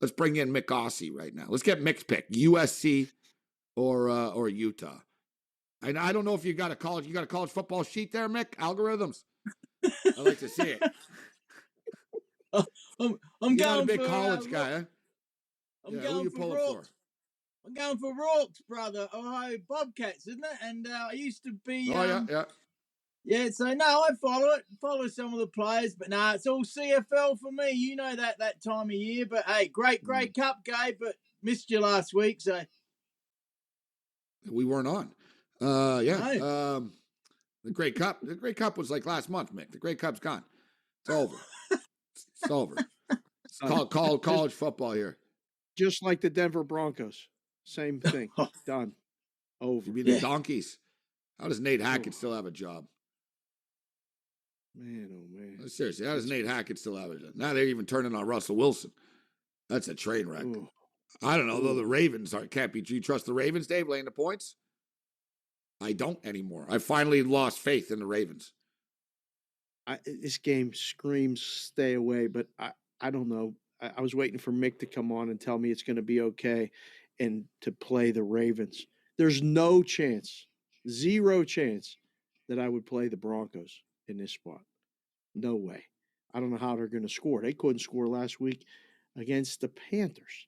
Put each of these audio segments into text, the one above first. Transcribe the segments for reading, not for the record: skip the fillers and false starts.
Let's bring in Mick Aussie right now. Let's get Mick's pick, USC or Utah. And I don't know if you got a college football sheet there, Mick? Algorithms. I'd like to see it. I'm You're going not a big for college guy, huh? I'm who going you for pulling Rourke. for? I'm going for Rourke's brother, Ohio Bobcats, isn't it? And I used to be. Yeah. Yeah, so no, I follow some of the players, but nah, it's all CFL for me. You know that time of year. But hey, great cup, Gabe, but missed you last week, so we weren't on. No. The Grey Cup. The Grey Cup was like last month, Mick. The Grey Cup's gone. It's over. It's over. It's called college football here. Just like the Denver Broncos. Same thing. Done. Over. You mean the Donkeys? How does Nate Hackett still have a job? Man, oh man. Seriously, how does Nate Hackett still have a job? Now they're even turning on Russell Wilson. That's a train wreck. Ooh. I don't know, though the Ravens can't be. Do you trust the Ravens, Dave, laying the points? I don't anymore. I finally lost faith in the Ravens. This game screams stay away, but I don't know. I was waiting for Mick to come on and tell me it's going to be okay and to play the Ravens. There's no chance, 0 chance that I would play the Broncos in this spot. No way. I don't know how they're going to score. They couldn't score last week against the Panthers.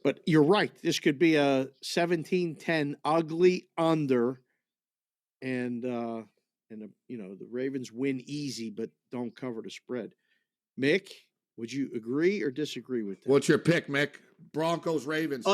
But you're right. This could be a 17-10 ugly under, and the Ravens win easy, but don't cover the spread. Mick, would you agree or disagree with that? What's your pick, Mick? Broncos, Ravens.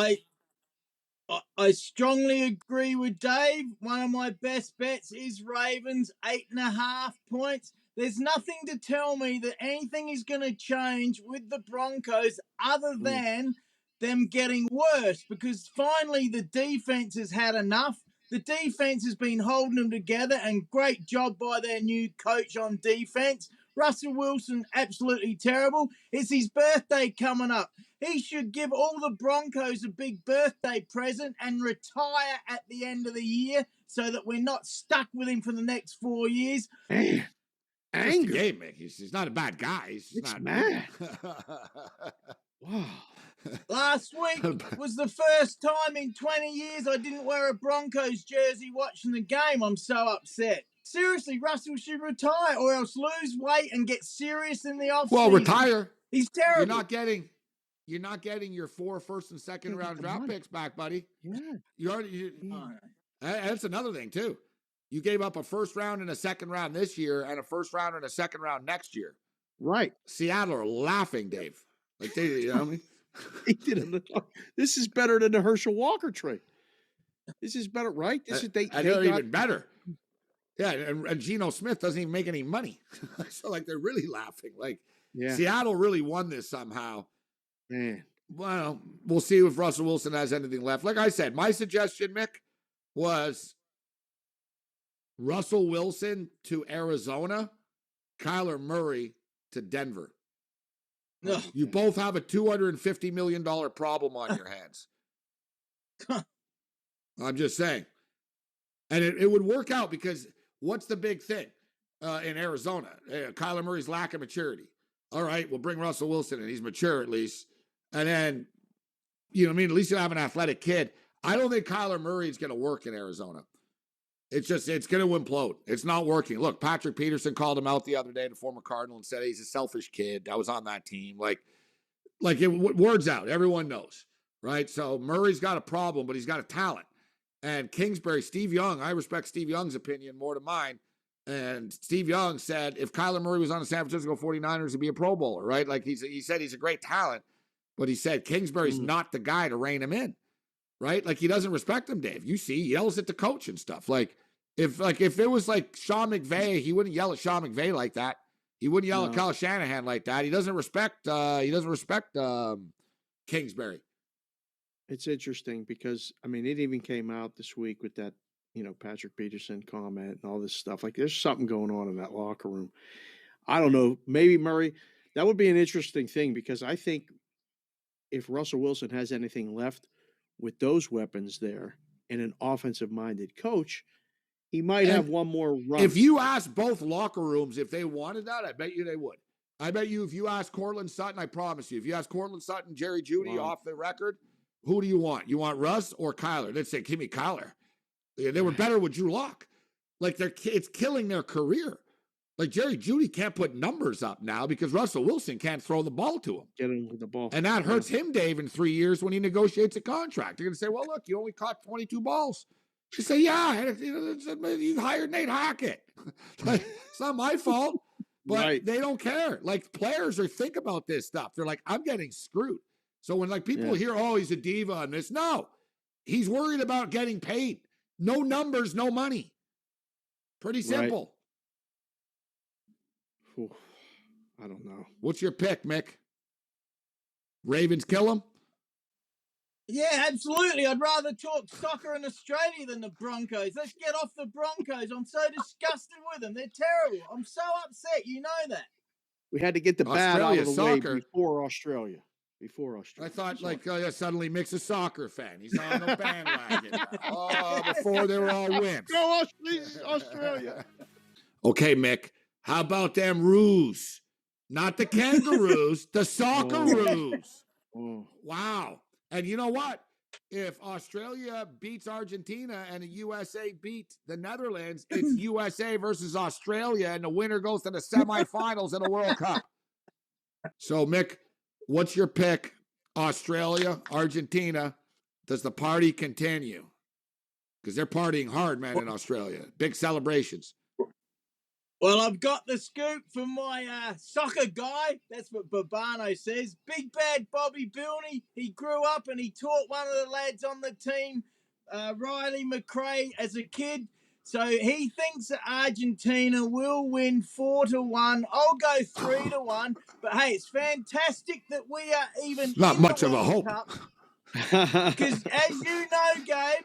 I strongly agree with Dave. One of my best bets is Ravens, 8.5 points. There's nothing to tell me that anything is going to change with the Broncos other than them getting worse, because finally the defense has had enough. The defense has been holding them together, and great job by their new coach on defense. Russell Wilson, absolutely terrible. It's his birthday coming up. He should give all the Broncos a big birthday present and retire at the end of the year so that we're not stuck with him for the next 4 years. Man, anger. Game, Mick. He's not a bad guy. He's not mad. Wow. Last week was the first time in 20 years I didn't wear a Broncos jersey watching the game. I'm so upset. Seriously, Russell should retire or else lose weight and get serious in the offseason. Well, retire. He's terrible. You're not getting your 4 first and second round draft picks back, buddy. Yeah. That's another thing too. You gave up a first round and a second round this year and a first round and a second round next year. Right. Seattle are laughing, Dave. Like they, you know what I mean? This is better than the Herschel Walker trade. This is better, right? They're even better. Yeah, and Geno Smith doesn't even make any money. So, like, they're really laughing. Like, Seattle really won this somehow. Man. Well, we'll see if Russell Wilson has anything left. Like I said, my suggestion, Mick, was Russell Wilson to Arizona, Kyler Murray to Denver. No. You both have a $250 million problem on your hands. I'm just saying. And it would work out because what's the big thing in Arizona? Kyler Murray's lack of maturity. All right, we'll bring Russell Wilson in. He's mature at least. And then, you know what I mean? At least you'll have an athletic kid. I don't think Kyler Murray is going to work in Arizona. It's going to implode. It's not working. Look, Patrick Peterson called him out the other day, the former Cardinal, and said he's a selfish kid that was on that team. Words out. Everyone knows, right? So Murray's got a problem, but he's got a talent. And Kingsbury, Steve Young, I respect Steve Young's opinion more than mine. And Steve Young said if Kyler Murray was on the San Francisco 49ers, he'd be a Pro Bowler, right? Like he said he's a great talent, but he said Kingsbury's not the guy to rein him in, right? Like he doesn't respect him, Dave. You see, he yells at the coach and stuff. If it was like Sean McVay, he wouldn't yell at Sean McVay like that. He wouldn't yell at Kyle Shanahan like that. He doesn't respect Kingsbury. It's interesting because, I mean, it even came out this week with that, Patrick Peterson comment and all this stuff. Like, there's something going on in that locker room. I don't know. Maybe Murray, that would be an interesting thing because I think if Russell Wilson has anything left with those weapons there and an offensive-minded coach, he might have one more run. If you ask both locker rooms if they wanted that, I bet you they would. I bet you if you ask Cortland Sutton, I promise you, if you ask Cortland Sutton, Jerry Jeudy Wow. off the record, who do you want? You want Russ or Kyler? They'd say, give me Kyler. They were better with Drew Lock. Like it's killing their career. Like Jerry Jeudy can't put numbers up now because Russell Wilson can't throw the ball to him. Get him with the ball. And that hurts him, Dave, in 3 years when he negotiates a contract. They're going to say, well, look, you only caught 22 balls. You say, yeah, you hired Nate Hackett. It's not my fault, but they don't care. Like players think about this stuff. They're like, I'm getting screwed. So when like people hear, oh, he's a diva on this, no, he's worried about getting paid. No numbers, no money. Pretty simple. Right. I don't know. What's your pick, Mick? Ravens kill him? Yeah, absolutely. I'd rather talk soccer in Australia than the Broncos. Let's get off the Broncos. I'm so disgusted with them. They're terrible. I'm so upset. You know that. We had to get the bad out of the way before Australia. I thought suddenly Mick's a soccer fan. He's on the bandwagon. Before they were all wimps. Go Australia. Okay, Mick. How about them Roos? Not the kangaroos, the Socceroos. Oh. Wow. And you know what? If Australia beats Argentina and the USA beat the Netherlands, it's USA versus Australia, and the winner goes to the semifinals in the World Cup. So, Mick, what's your pick? Australia, Argentina. Does the party continue? Because they're partying hard, man, in Australia. Big celebrations. Well, I've got the scoop from my soccer guy. That's what Babano says. Big bad Bobby Bilney. He grew up and he taught one of the lads on the team, Riley McRae, as a kid. So he thinks that Argentina will win 4-1. I'll go 3-1. But hey, it's fantastic that we are even not much of a hope. Because as you know, Gabe,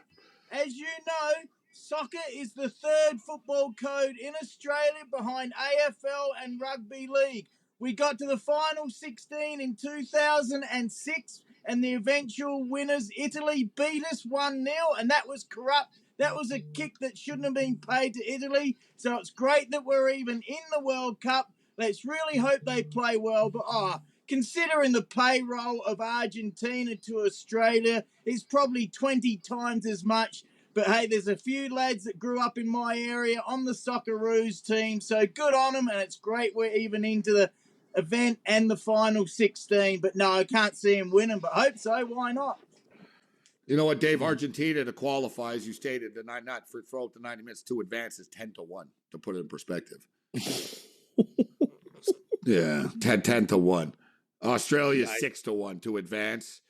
soccer is the third football code in Australia behind AFL and rugby league. We got to the final 16 in 2006, and the eventual winners, Italy, beat us 1-0, and that was corrupt. That was a kick that shouldn't have been paid to Italy. So it's great that we're even in the World Cup. Let's really hope they play well. But considering the payroll of Argentina to Australia is probably 20 times as much. But hey, there's a few lads that grew up in my area on the Socceroos team, so good on them, and it's great we're even into the event and the final 16. But no, I can't see him winning, but hope so. Why not? You know what, Dave? Argentina to qualify, as you stated, not for throughout the 90 minutes to advance is 10-1, to put it in perspective. Yeah, 10-1. Australia 6-1 to advance.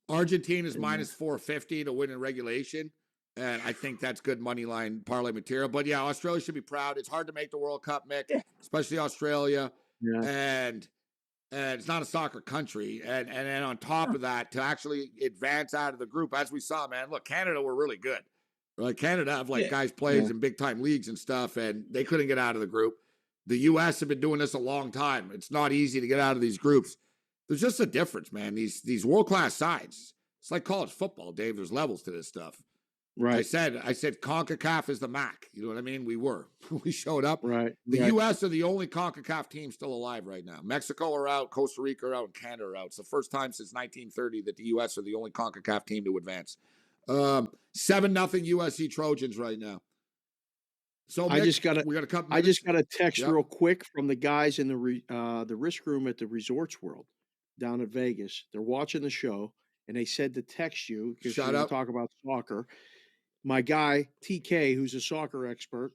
Argentina's minus 450 to win in regulation. And I think that's good money line parlay material. But yeah, Australia should be proud. It's hard to make the World Cup, Mick, especially Australia. Yeah. And it's not a soccer country. And then on top of that, to actually advance out of the group, as we saw, man, look, Canada were really good. Like Canada have guys plays in big time leagues and stuff, and they couldn't get out of the group. The U.S. have been doing this a long time. It's not easy to get out of these groups. There's just a difference, man. These world-class sides. It's like college football, Dave. There's levels to this stuff. Right. I said CONCACAF is the MAC. You know what I mean? We were. We showed up. Right. The U.S. are the only CONCACAF team still alive right now. Mexico are out. Costa Rica are out. And Canada are out. It's the first time since 1930 that the U.S. are the only CONCACAF team to advance. 7-0 USC Trojans right now. So I just got a text Yep. real quick from the guys in the risk room at the Resorts World down at Vegas. They're watching the show, and they said to text you because you're going to talk about soccer. My guy, TK, who's a soccer expert,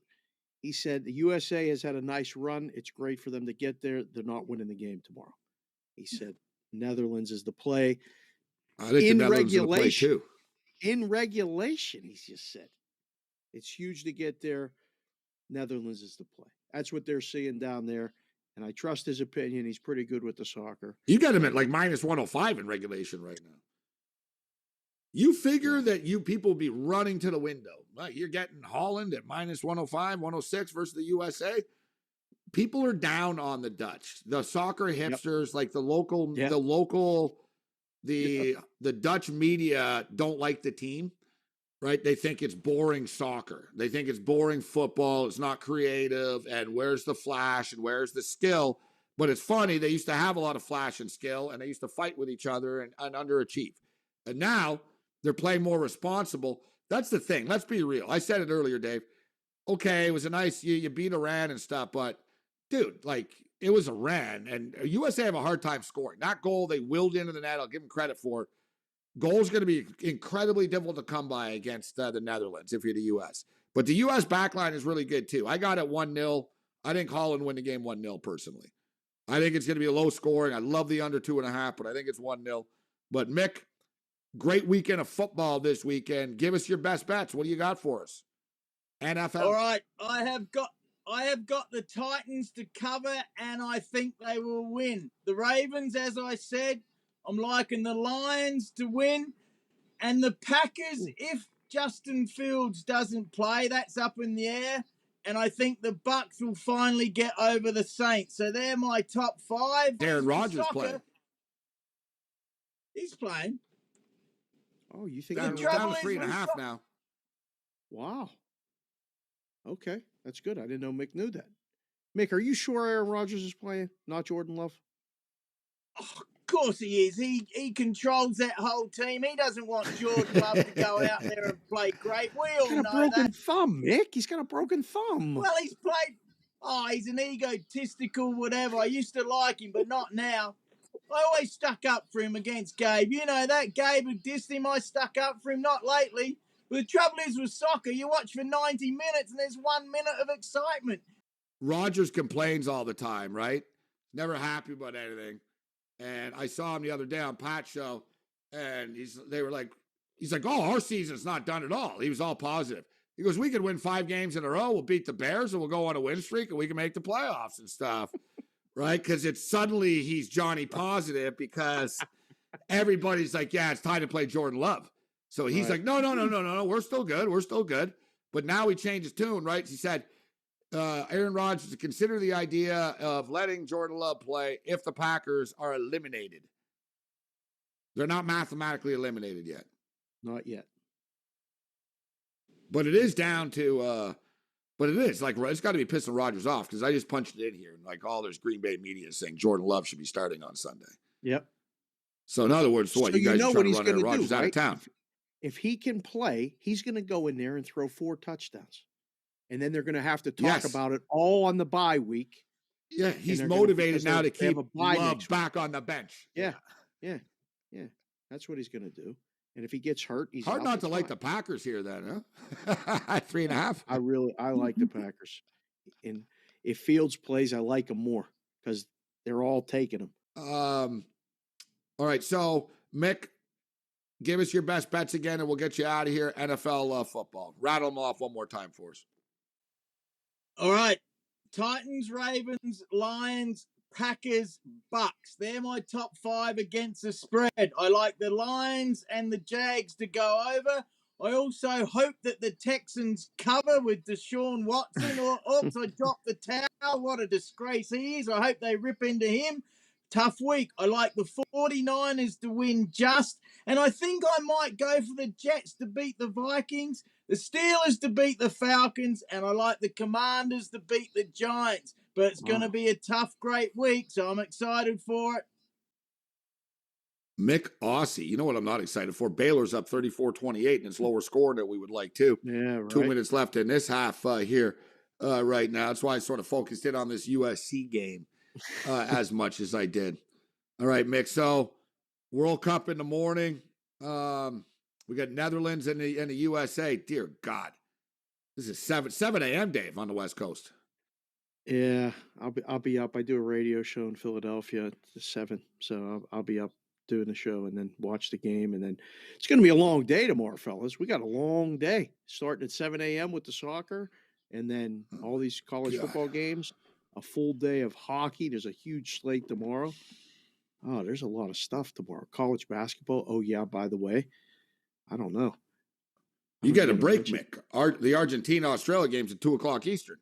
he said the USA has had a nice run. It's great for them to get there. They're not winning the game tomorrow. He said Netherlands is the play. I think in the Netherlands is the play regulation. too. In regulation, he just said. It's huge to get there. Netherlands is the play. That's what they're seeing down there. And I trust his opinion. He's pretty good with the soccer. You got him at like minus 105 in regulation right now. You figure that you people be running to the window. Right? You're getting Holland at minus 105, 106 versus the USA. People are down on the Dutch. The soccer hipsters, like the Dutch media don't like the team, right? They think it's boring soccer. They think it's boring football. It's not creative. And where's the flash and where's the skill? But it's funny, they used to have a lot of flash and skill, and they used to fight with each other and underachieve. And now they're playing more responsible. That's the thing. Let's be real. I said it earlier, Dave. Okay, it was a nice, you beat Iran and stuff, but dude, like, it was Iran, and USA have a hard time scoring. That goal they willed into the net, I'll give them credit for it. Goal's going to be incredibly difficult to come by against the Netherlands if you're the U.S. But the U.S. backline is really good, too. I got it 1-0. I think Holland win the game 1-0, personally. I think it's going to be a low scoring. I love the under 2.5, but I think it's 1-0. But, Mick, great weekend of football this weekend. Give us your best bets. What do you got for us? NFL. All right, I have got the Titans to cover, and I think they will win. The Ravens, as I said, I'm liking the Lions to win. And the Packers, if Justin Fields doesn't play, that's up in the air. And I think the Bucks will finally get over the Saints. So they're my top 5. Aaron Rodgers playing. He's playing. Oh, you think down to 3.5 now? Wow. Okay, that's good. I didn't know Mick knew that. Mick, are you sure Aaron Rodgers is playing, not Jordan Love? Oh, of course he is. He controls that whole team. He doesn't want Jordan Love to go out there and play great. We all know that. He's got a broken thumb, Mick. He's got a broken thumb. Well, he's played. Oh, he's an egotistical whatever. I used to like him, but not now. I always stuck up for him against Gabe. You know that. Gabe who dissed him, I stuck up for him. Not lately. But the trouble is with soccer, you watch for 90 minutes and there's 1 minute of excitement. Rodgers complains all the time, right? Never happy about anything. And I saw him the other day on Pat's show, and he's like, oh, our season's not done at all. He was all positive. He goes, we could win 5 games in a row. We'll beat the Bears, and we'll go on a win streak, and we can make the playoffs and stuff, right? Because it's suddenly he's Johnny Positive because everybody's like, yeah, it's time to play Jordan Love. So he's like, no, we're still good. But now he changed his tune, right? He said, Aaron Rodgers to consider the idea of letting Jordan Love play if the Packers are eliminated. They're not mathematically eliminated yet. Not yet. But it is down to, but it is like, it's got to be pissing Rodgers off because I just punched it in here and like all there's Green Bay media saying Jordan Love should be starting on Sunday. Yep. So in other words, what, so you guys know are trying what to run Rodgers out of town? If he can play, he's going to go in there and throw 4 touchdowns. And then they're going to have to talk about it all on the bye week. Yeah, he's motivated now to keep Love back on the bench. Yeah. That's what he's going to do. And if he gets hurt, he's hard not to like the Packers here then, huh? 3.5. I like the Packers. And if Fields plays, I like him more because they're all taking him. All right, so Mick, give us your best bets again, and we'll get you out of here. NFL football. Rattle them off one more time for us. All right. Titans, Ravens, Lions, Packers, Bucks. They're my top 5 against the spread. I like the Lions and the Jags to go over. I also hope that the Texans cover with Deshaun Watson. Oops, I dropped the towel. What a disgrace he is. I hope they rip into him. Tough week. I like the 49ers to win just. And I think I might go for the Jets to beat the Vikings, the Steelers to beat the Falcons, and I like the Commanders to beat the Giants. But it's going to be a tough, great week, so I'm excited for it. Mick Aussie. You know what I'm not excited for? Baylor's up 34-28, and it's lower scoring than we would like to. Yeah, right. 2 minutes left in this half here right now. That's why I sort of focused in on this USC game as much as I did. All right, Mick. So World Cup in the morning. We got Netherlands and the USA. Dear God, this is 7 a.m. Dave on the West Coast. Yeah, I'll be up. I do a radio show in Philadelphia at 7, so I'll be up doing the show and then watch the game. And then it's going to be a long day tomorrow, fellas. We got a long day starting at 7 a.m. with the soccer, and then all these college football games. A full day of hockey. There's a huge slate tomorrow. Oh, there's a lot of stuff tomorrow. College basketball. Oh, yeah, by the way. I don't know. You get a break, Mick. The Argentina-Australia game's at 2 o'clock Eastern.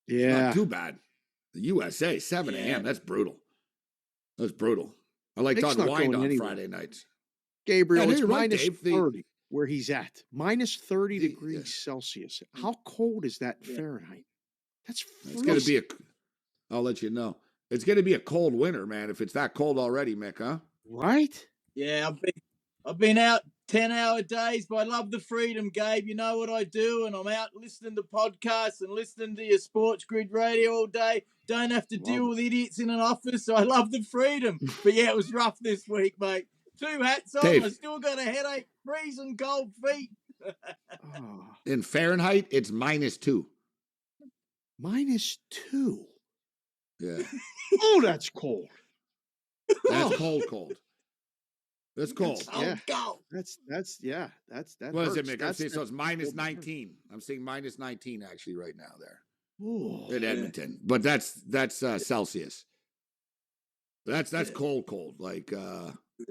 Yeah. It's not too bad. The USA, 7 a.m. That's brutal. That's brutal. I like talking wind on Friday nights. Gabriel, it's minus 30 where he's at. Minus 30 degrees Celsius. How cold is that in Fahrenheit? That's freezing. It's going to be I'll let you know. It's going to be a cold winter, man. If it's that cold already, Mick, huh? Right? Yeah, I've been out 10-hour days, but I love the freedom, Gabe. You know what I do, and I'm out listening to podcasts and listening to your SportsGrid radio all day. Don't have to deal with idiots in an office, so I love the freedom. But yeah, it was rough this week, mate. 2 hats on, Dave. I still got a headache, freezing cold feet. In Fahrenheit, it's -2. -2. Yeah. Oh, that's cold. That's cold. That's cold. Yeah. Cold. That's that. What is it, hurts. Mick? I'm seeing, so it's cold. -19. I'm seeing -19 actually right now there Ooh. in Edmonton. But that's Celsius. That's cold. Like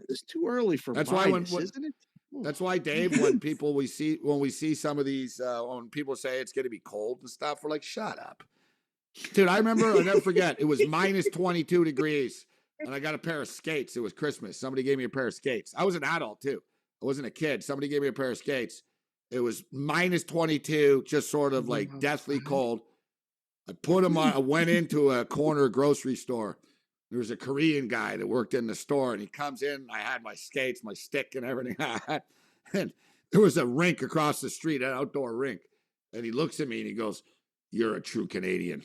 It's too early for that's minus, why isn't it? Ooh. that's why, Dave, when we see some of these when people say it's gonna be cold and stuff, we're like, shut up. Dude, I'll never forget. It was -22 degrees. And I got a pair of skates. It was Christmas. Somebody gave me a pair of skates. I was an adult too. I wasn't a kid. Somebody gave me a pair of skates. It was -22, just sort of like deathly cold. I put them on. I went into a corner grocery store. There was a Korean guy that worked in the store, and he comes in. I had my skates, my stick, and everything. And there was a rink across the street, an outdoor rink. And he looks at me and he goes, "You're a true Canadian."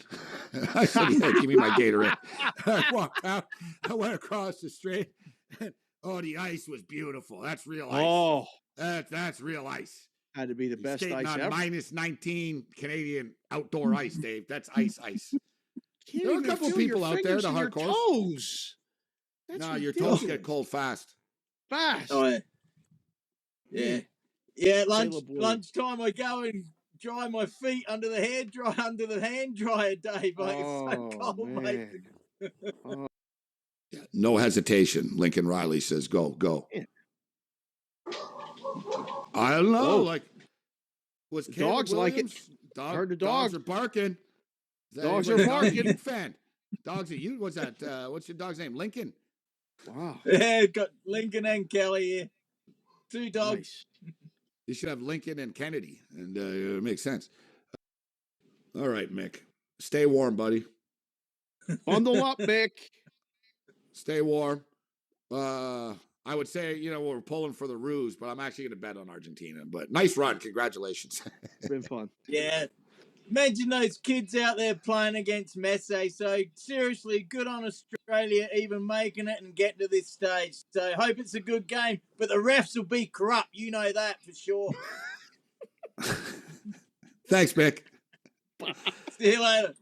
I said, "Yeah, give me my Gatorade." I walked out. I went across the street. And, the ice was beautiful. That's real ice. Oh, that's real ice. had to be the best Skating ice on ever. -19 Canadian outdoor ice, Dave. That's ice. Can't There are a even couple feel people your out there, fingers the in your hardcores. toes. That's No, your toes ridiculous. get cold fast. Fast. Oh, yeah. Yeah, Sailor boy. lunchtime I go and dry my feet under the hand dryer, Dave. Like, it's so cold, mate. Oh, Yeah, no hesitation. Lincoln Riley says, "Go." Yeah. I don't know. Whoa. Like, was The dogs like it. Heard the Dogs dog. are barking. Is that Dogs anybody- are barking. Ute fan. Dogs are you. What's that? What's your dog's name? Lincoln. Wow. Yeah, got Lincoln and Kelly here. 2 dogs. Nice. You should have Lincoln and Kennedy, and it makes sense. All right, Mick. Stay warm, buddy. Bundle up, Mick. Stay warm. I would say, we're pulling for the ruse, but I'm actually going to bet on Argentina. But nice run. Congratulations. It's been fun. Yeah. Imagine those kids out there playing against Messi. So, seriously, good on Australia even making it and getting to this stage. So, hope it's a good game. But the refs will be corrupt. You know that for sure. Thanks, Mick. See you later.